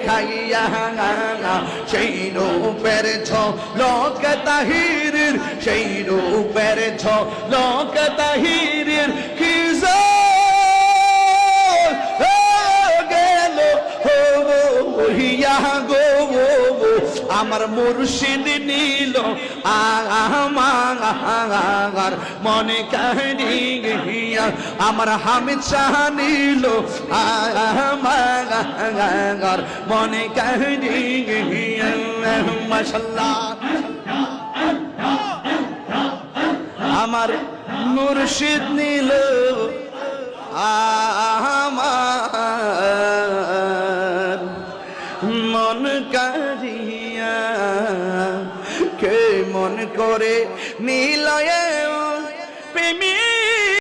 দেখাইয়া সেই রূপের ঝলক তাহিরের সেই রূপের ঝলক তাহিরের কি গেল হইয়া গো আমার মুর্শিদ নীল আমার মনে কাহিয়া আমার হামিদ শাহ নীল আমার মনে কাহিয়া মাশাআল্লাহ আমার মুর্শিদ নীল আমার মন কাহিয়া কে মন করে নীলয়